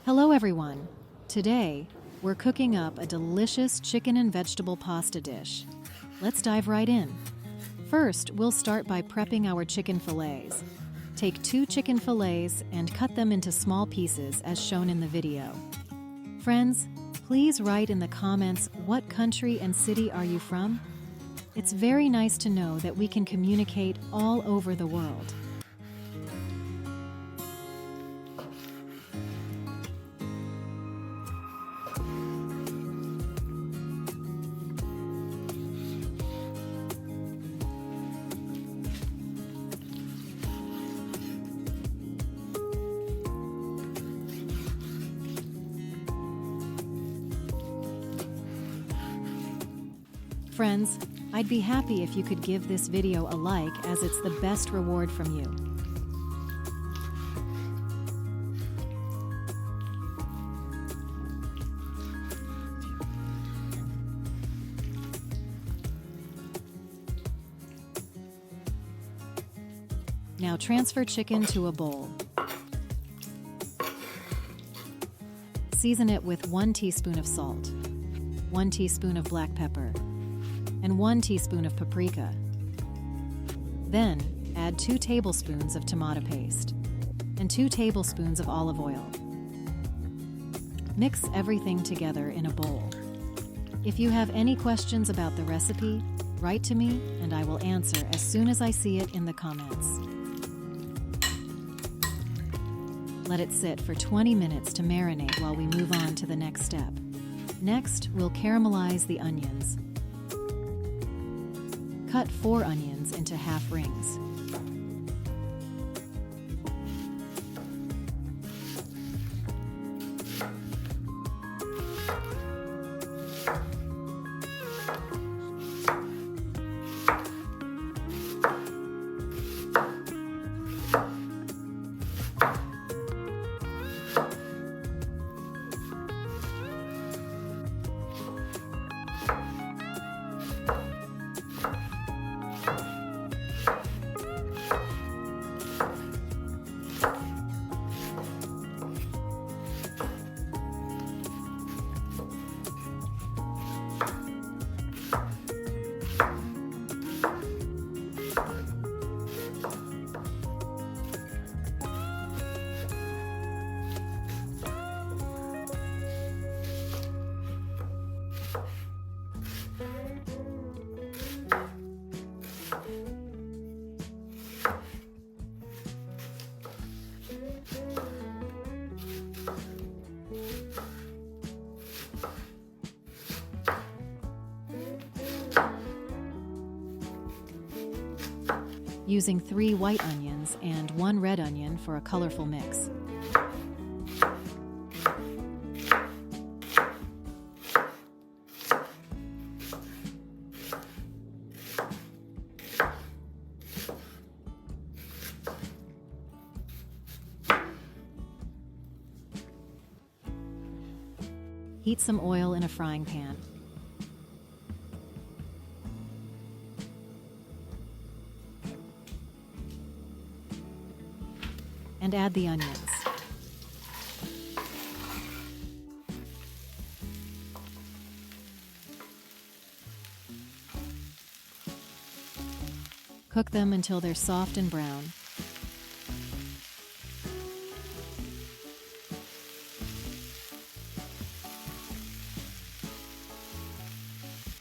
Hello everyone! Today, we're cooking up a delicious chicken and vegetable pasta dish. Let's dive right in. First, we'll start by prepping our chicken fillets. Take 2 chicken fillets and cut them into small pieces as shown in the video. Friends, please write in the comments what country and city are you from? It's very nice to know that we can communicate all over the world. Friends, I'd be happy if you could give this video a like as it's the best reward from you. Now transfer chicken to a bowl. Season it with 1 teaspoon of salt, 1 teaspoon of black pepper, and 1 teaspoon of paprika. Then, add 2 tablespoons of tomato paste and 2 tablespoons of olive oil. Mix everything together in a bowl. If you have any questions about the recipe, write to me and I will answer as soon as I see it in the comments. Let it sit for 20 minutes to marinate while we move on to the next step. Next, we'll caramelize the onions. Cut 4 onions into half rings. Using 3 white onions and 1 red onion for a colorful mix. Heat some oil in a frying pan. And add the onions. Cook them until they're soft and brown.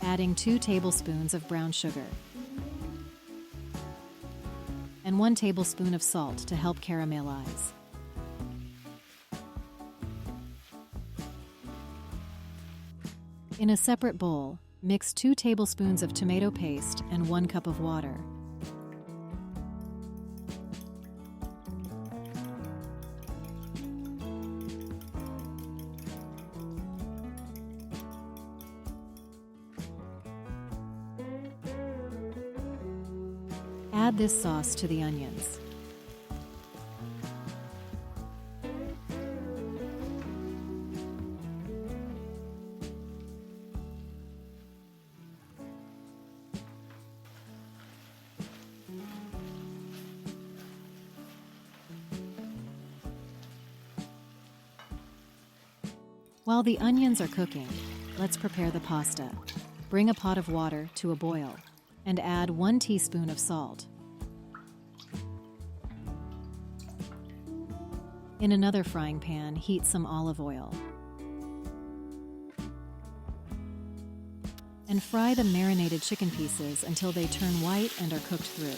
Adding 2 tablespoons of brown sugar and 1 tablespoon of salt to help caramelize. In a separate bowl, mix 2 tablespoons of tomato paste and 1 cup of water. Add this sauce to the onions. While the onions are cooking, let's prepare the pasta. Bring a pot of water to a boil and add 1 teaspoon of salt. In another frying pan, heat some olive oil and fry the marinated chicken pieces until they turn white and are cooked through.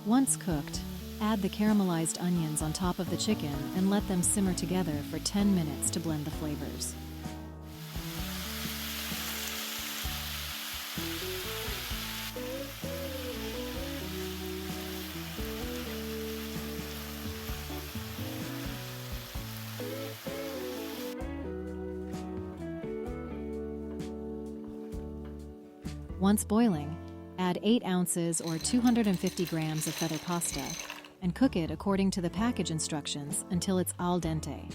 Once cooked, add the caramelized onions on top of the chicken and let them simmer together for 10 minutes to blend the flavors. Once boiling, add 8 ounces or 250 grams of feather pasta and cook it according to the package instructions until it's al dente.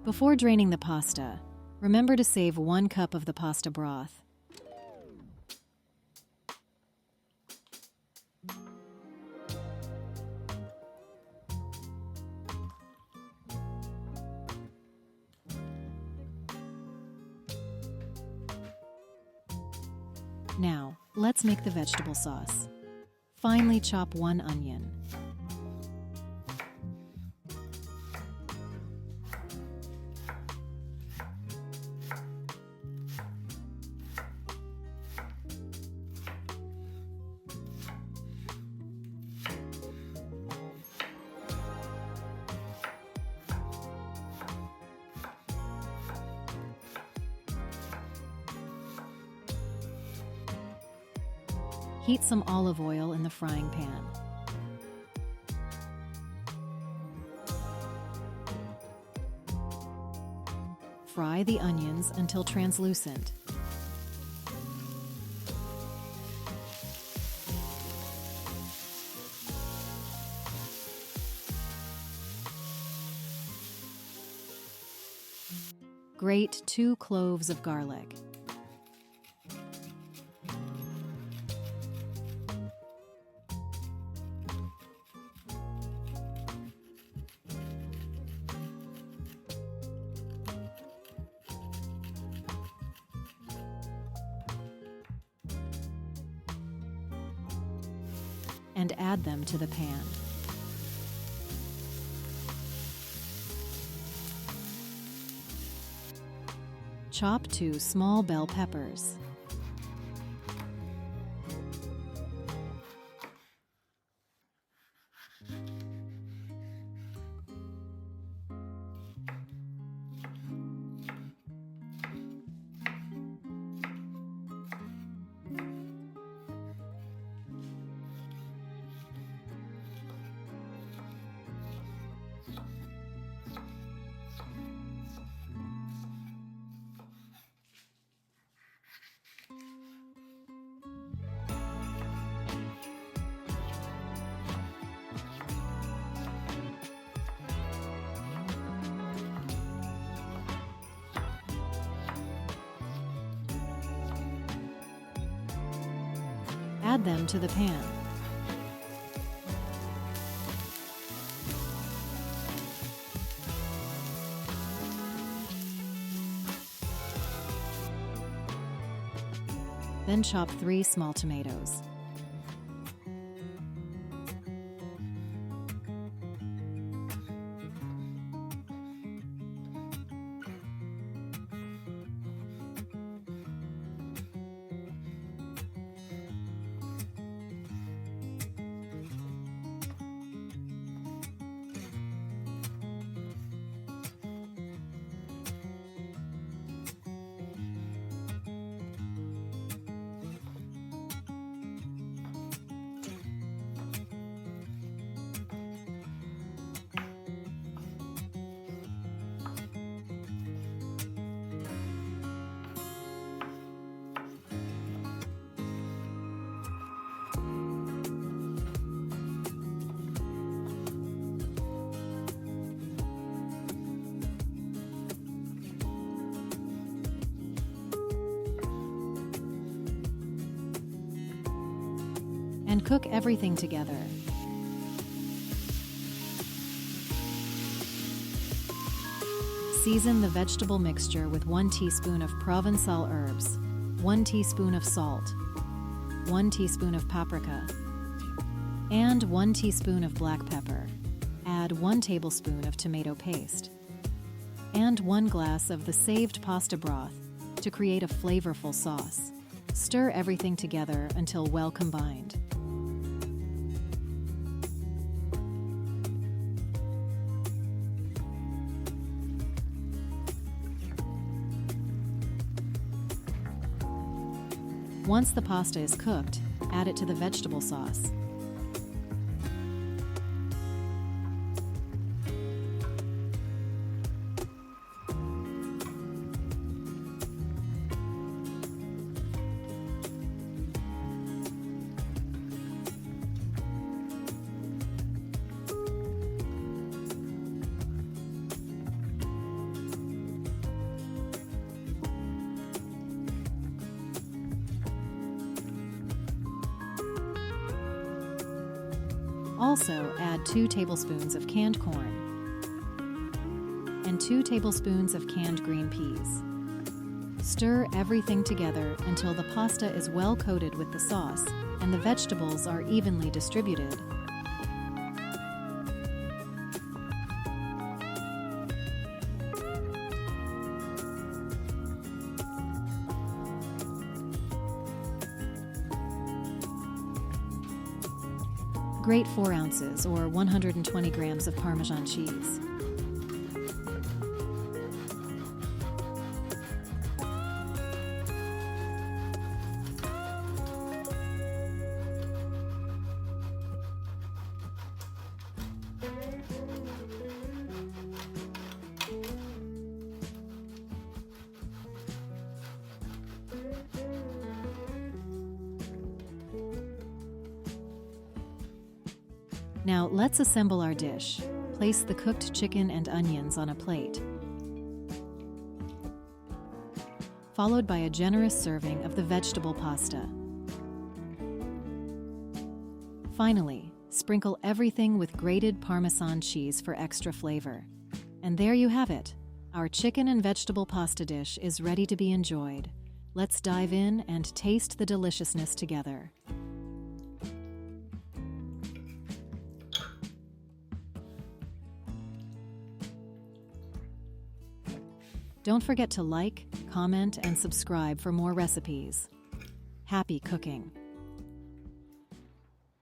Before draining the pasta, remember to save 1 cup of the pasta broth. Now, let's make the vegetable sauce. Finely chop 1 onion. Heat some olive oil in the frying pan. Fry the onions until translucent. Grate 2 cloves of garlic. And add them to the pan. Chop 2 small bell peppers. Add them to the pan. Then chop 3 small tomatoes. and cook everything together. Season the vegetable mixture with 1 teaspoon of Provençal herbs, 1 teaspoon of salt, 1 teaspoon of paprika, and 1 teaspoon of black pepper. Add 1 tablespoon of tomato paste and 1 glass of the saved pasta broth to create a flavorful sauce. Stir everything together until well combined. Once the pasta is cooked, add it to the vegetable sauce. Also, add 2 tablespoons of canned corn and 2 tablespoons of canned green peas. Stir everything together until the pasta is well coated with the sauce and the vegetables are evenly distributed. Grate 4 ounces or 120 grams of Parmesan cheese. Now let's assemble our dish. Place the cooked chicken and onions on a plate, followed by a generous serving of the vegetable pasta. Finally, sprinkle everything with grated Parmesan cheese for extra flavor. And there you have it. Our chicken and vegetable pasta dish is ready to be enjoyed. Let's dive in and taste the deliciousness together. Don't forget to like, comment, and subscribe for more recipes. Happy cooking!